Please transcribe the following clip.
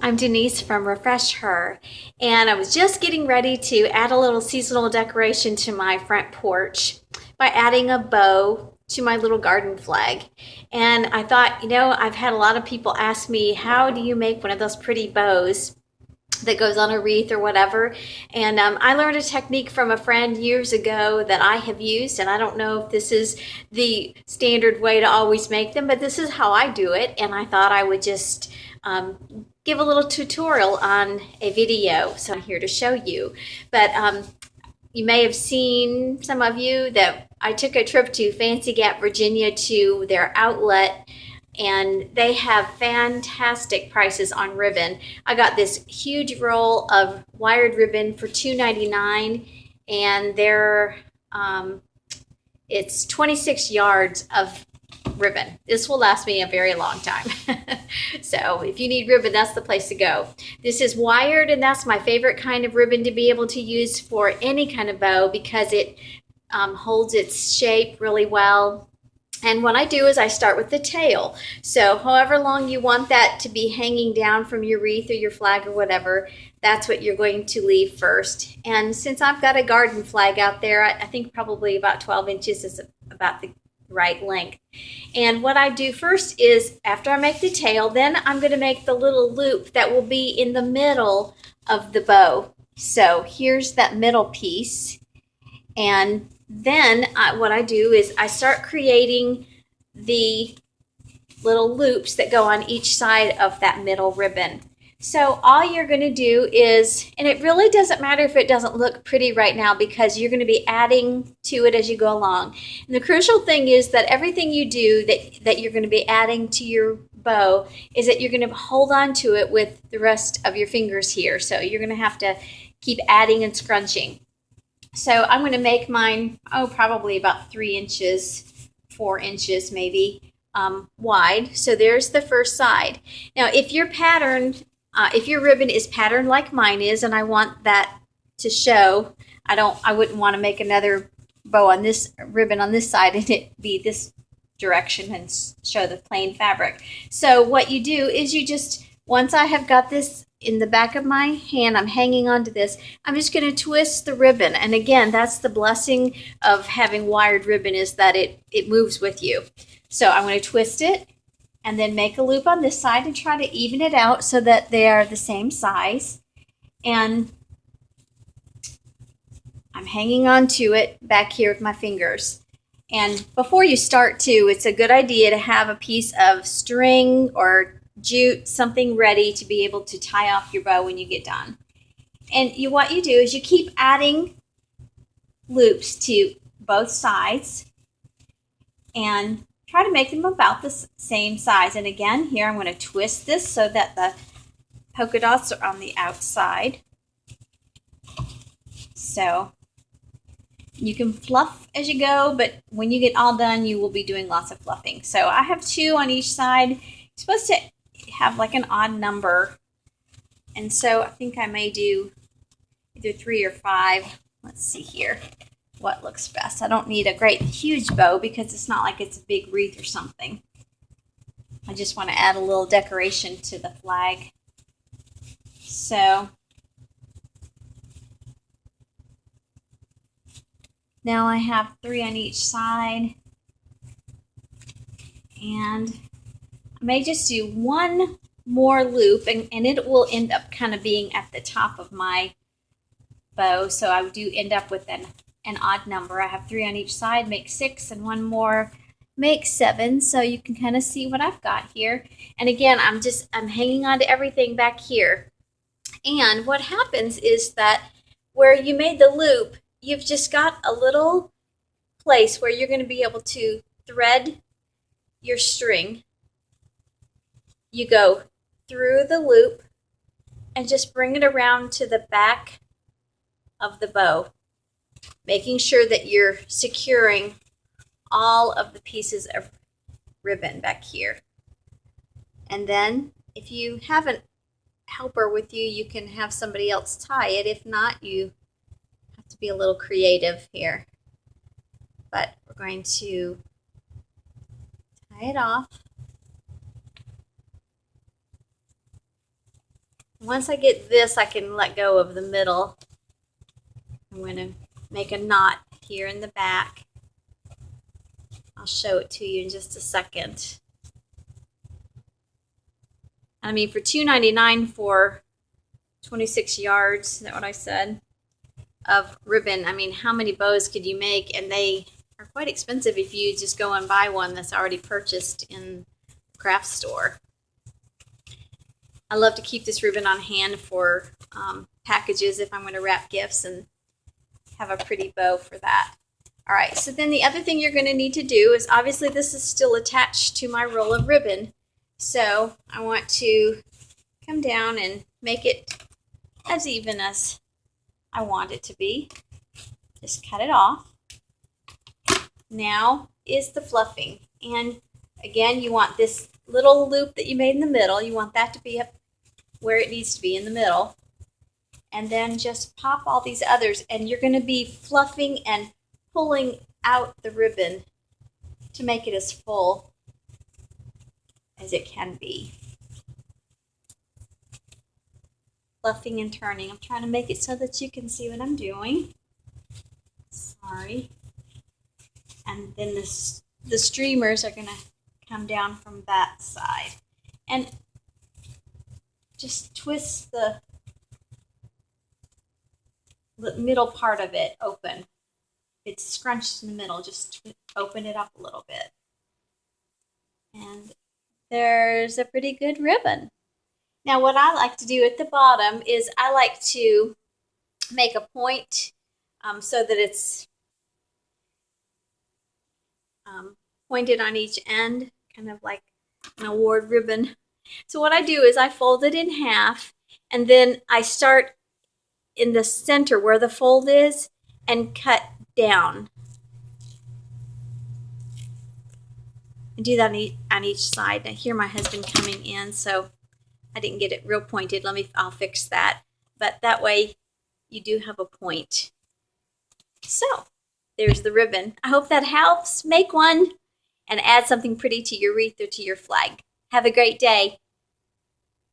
I'm Denise from Refresh Her, and I was just getting ready to add a little seasonal decoration to my front porch by adding a bow to my little garden flag. And I thought, I've had a lot of people ask me, how do you make one of those pretty bows that goes on a wreath or whatever? And I learned a technique from a friend years ago that I have used, and I don't know if this is the standard way to always make them, but this is how I do it, and I thought I would just give a little tutorial on a video, so I'm here to show you. But you may have seen, some of you, that I took a trip to Fancy Gap, Virginia, to their outlet, and they have fantastic prices on ribbon. I got this huge roll of wired ribbon for $2.99, and it's 26 yards of ribbon. This will last me a very long time. So if you need ribbon, that's the place to go. This is wired, and that's my favorite kind of ribbon to be able to use for any kind of bow because it holds its shape really well. And what I do is I start with the tail. So however long you want that to be hanging down from your wreath or your flag or whatever, that's what you're going to leave first. And since I've got a garden flag out there, I think probably about 12 inches is about the right length. And what I do first is, after I make the tail, then I'm going to make the little loop that will be in the middle of the bow. So here's that middle piece. And then what I do is I start creating the little loops that go on each side of that middle ribbon. So all you're going to do is, and it really doesn't matter if it doesn't look pretty right now because you're going to be adding to it as you go along. And the crucial thing is that everything you do that you're going to be adding to your bow is that you're going to hold on to it with the rest of your fingers here. So you're going to have to keep adding and scrunching. So I'm going to make mine, probably about 3 inches, 4 inches maybe wide. So there's the first side. Now if your ribbon is patterned like mine is, and I want that to show, I wouldn't want to make another bow on this ribbon on this side and it be this direction and show the plain fabric. So what you do is you just, once I have got this in the back of my hand, I'm hanging onto this, I'm just going to twist the ribbon. And again, that's the blessing of having wired ribbon, is that it moves with you. So I'm going to twist it and then make a loop on this side and try to even it out so that they are the same size. And I'm hanging on to it back here with my fingers. And before you start too, it's a good idea to have a piece of string or jute, something ready to be able to tie off your bow when you get done. And what you do is you keep adding loops to both sides and try to make them about the same size. And again, here I'm going to twist this so that the polka dots are on the outside. So you can fluff as you go, but when you get all done, you will be doing lots of fluffing. So I have 2 on each side. You're supposed to have like an odd number. And so I think I may do either 3 or 5. Let's see here what looks best. I don't need a great huge bow because it's not like it's a big wreath or something. I just want to add a little decoration to the flag. So now I have 3 on each side, and I may just do 1 more loop, and it will end up kind of being at the top of my bow. So I do end up with an odd number. I have 3 on each side, make 6, and 1 more, make 7. So you can kind of see what I've got here. And again, I'm hanging on to everything back here. And what happens is that where you made the loop, you've just got a little place where you're going to be able to thread your string. You go through the loop and just bring it around to the back of the bow, making sure that you're securing all of the pieces of ribbon back here. And then if you have a helper with you, you can have somebody else tie it. If not, you have to be a little creative here. But we're going to tie it off. Once I get this, I can let go of the middle. I'm going to make a knot here in the back. I'll show it to you in just a second. I mean, for $2.99 for 26 yards, is that what I said, of ribbon, I mean, how many bows could you make? And they are quite expensive if you just go and buy one that's already purchased in the craft store. I love to keep this ribbon on hand for packages if I'm going to wrap gifts and have a pretty bow for that. All right, so then the other thing you're going to need to do is, obviously this is still attached to my roll of ribbon, so I want to come down and make it as even as I want it to be. Just cut it off. Now is the fluffing, and again, you want this little loop that you made in the middle, you want that to be up where it needs to be in the middle, and then just pop all these others, and you're going to be fluffing and pulling out the ribbon to make it as full as it can be. Fluffing and turning. I'm trying to make it so that you can see what I'm doing. Sorry. And then the streamers are going to come down from that side. And just twist the middle part of it open. It's scrunched in the middle, just open it up a little bit. And there's a pretty good ribbon. Now what I like to do at the bottom is I like to make a point so that it's pointed on each end, kind of like an award ribbon. So what I do is I fold it in half, and then I start in the center where the fold is and cut down. And do that on each side. I hear my husband coming in, so I didn't get it real pointed. I'll fix that. But that way you do have a point. So there's the ribbon. I hope that helps. Make one and add something pretty to your wreath or to your flag. Have a great day.